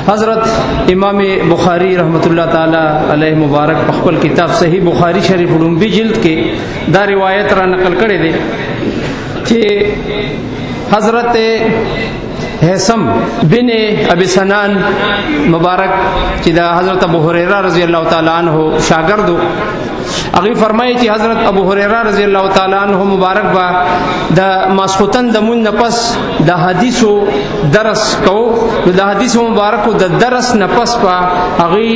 हज़रत इमाम बुखारी रहमतुल्लाह ताला अलैह मुबारक पखपल किताब सही बुखारी शरीफ लुम्बी जिल्द के दा रिवायत रा नकल करे दे कि हज़रत हैसम बिन अबी सनान मुबारक चिदा हज़रत अबू हुरैरा रज़ी अल्लाह ताला अन्हु शागिर्द अगी फरमाए कि हज़रत अबू हुरैरा रज़ी अल्लाह ताला अन्हु मुबारक बा द मासखुतन दमुन नपस द हदीसो दरस को द हदीसो मुबारक द दरस नपस पा अगी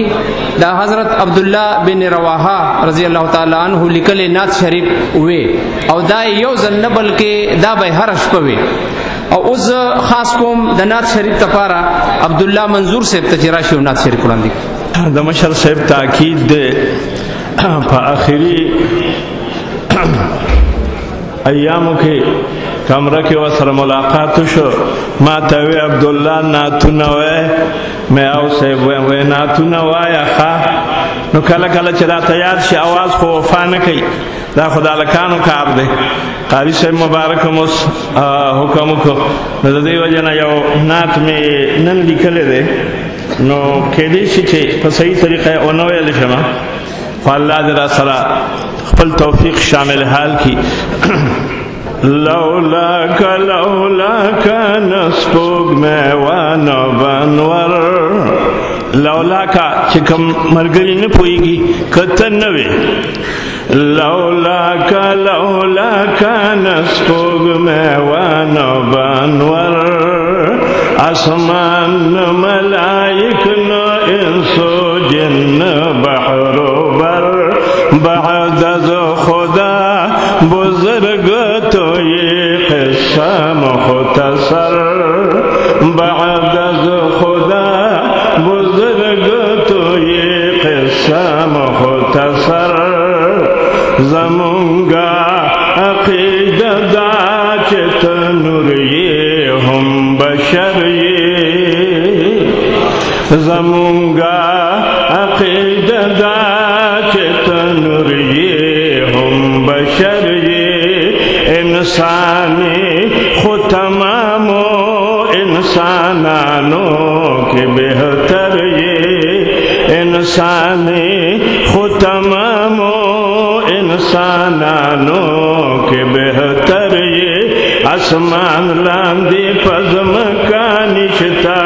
द हज़रत अब्दुल्ला बिन रवाहा रज़ी अल्लाह ताला अन्हु लिखले नात शरीफ हुए और दा यो जन्नबल के दा बे हरश पवे और उस खास कोम द नात शरीफ तपारा अब्दुल्ला मंजूर से तजराशी नात शरीफ कुरान दी दमशर साहब ताकीद दे आखिरी अयामों के कमरा के वसर मुलाकात शो मातवे अब्दुल्ला नातुनवे मैं आओ से वे नातुनवा या खा नो कला कला चला तैयार शे आवाज को वफा न कई दा खुदा लकानो कार दे कारी से मुबारक मुस हुक्म को नजदे वजना यो नात में नन लिखले दे नो केदी शिचे सही तरीका ओनवे लिखमा अल्लाह जरा सरा खपल तौफीक शामिल हाल की लौला का नस्पुग में वानो बनवर लौला का चिकम मरगरी न पोईगी कतन नवे लौला का नस्पुग में वानो बनवर आसमान मलाइक न इंसो जिन्न बहरो बाद खुदा बुजुर्ग तो ये किस्सा मुख्तसर बाद खुदा बुजुर्ग तो ये किस्सा मुख्तसर जमुंगा अकीदा दाचत नूर ये हम बशर ये जमुंगा अकीदा दाचत नूर ये हम बशर ये इंसानी खुद तमामो इंसानों के बेहतर ये इंसानी खुद तमामो इंसानों के बेहतर ये आसमान लांदी पज़म का निश्ता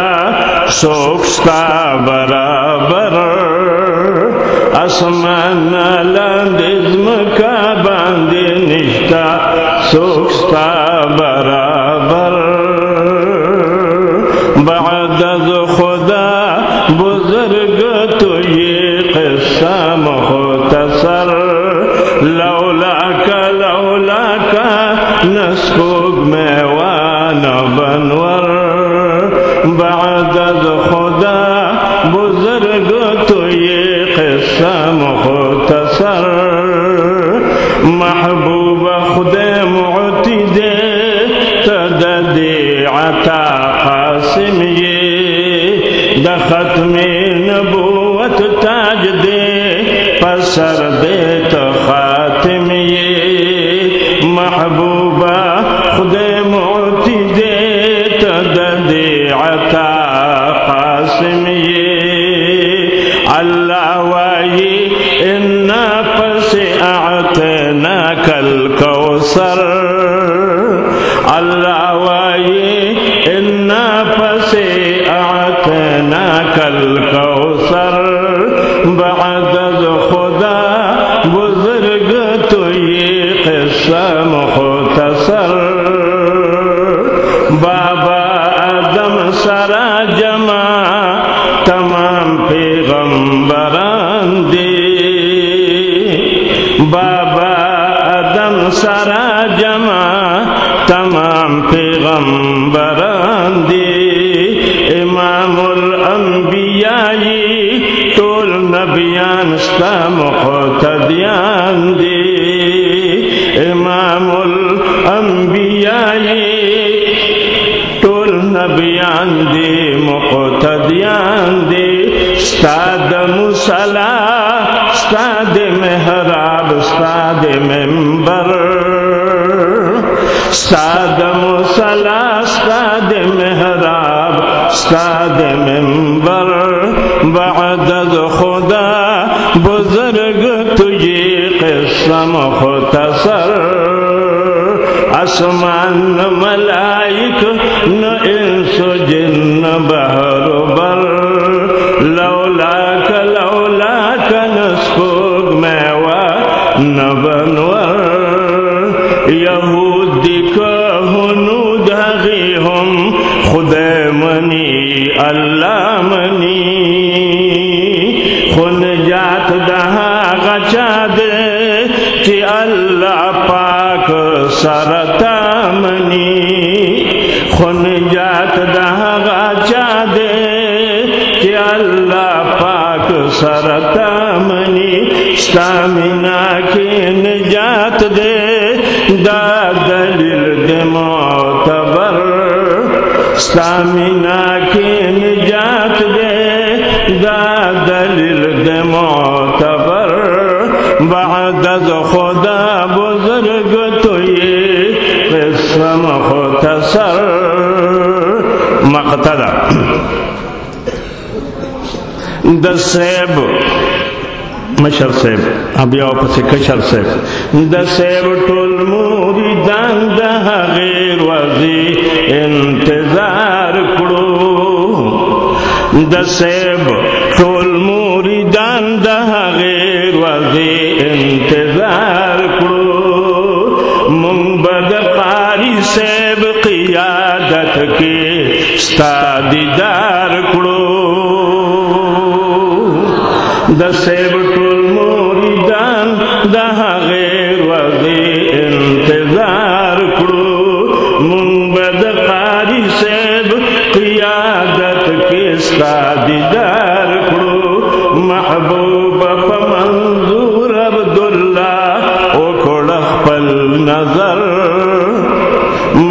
सोखता बराबर आसमान लांदिज्म का बांधे निश्ता सोखता बराबर बादज खुदा बुजुर्ग तो ये किस्सा मुख्तसर लौला का नस्बुग में वाना बनवर बादज खुदा बुजुर्ग तो ये किस्सा मुख्तसर महबूबा खुदे मुअतिदे तददे अता कासिम ये दखत में नबूवत ताज दे पसर दे तो खातिम ये महबूबा खुदे मुअतिदे तददे अता कासिम ये अल्लाह वाही इन्ना पसे आतना कल कौसर अल्लाह वाही इन्ना पसे आतना कल कौसर बादज खुदा बुजुर्ग तो ये किस्सा मुख्तसर बाबा आदम सरा जमा तमाम पैगंबरान दे बाबा आदम सरा जमा तमाम पैगंबरान दे इमामुल अंबियाई तोल नबियान स्ता मुक़तदियान दे इमामुल अंबियाई तोल नबियान दे मुक़तदियान दे स्ताद मुसला स्ताद मेहराब स्ताद मेंबर स्ताद मुसला स्ताद मेहराब स्ताद मेंबर بعد از خدا بزرگ تجھے قصہ مختصر آسمان ملائک نہ انس و جن بحر و بر لولاک نسپوگ میوہ نہ بنور یہودی کا ہنود حقی ہم خدا منی اللہ منی خون جات دہا غچا دے کہ اللہ پاک سرطا منی خون جات دہا غچا دے کہ اللہ پاک سرطا منی ستامنا کی نجات دے دا دلیل دے معتبر ستامنا کی نجات دے دا دلیل دے معتبر بعد از خدا بزرگ تو یہ قصہ مختصر مقتدہ د سیب مشر سیب اب یاو پسی کشر سیب د سیب ټول موریدان د غیر وزی انتظار کړو د سیب ټول موریدان د غیر وزی انتظار کړو مونږ بد قاری سیب قیادت کې ستا دیدار کړو د سیب ټول موریدان د غیر وزی انتظار کړو مونږ به د قاری صاحب قیادت کې ستا دیدار کړو محبوب په منظور عبدالله وکړ خپل نظر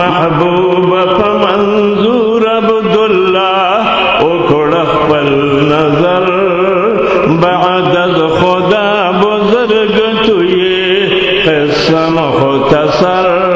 محبوب په منظور عبدالله وکړ خپل نظر بعد از خدا بزرگ تو یہ قصہ مختصر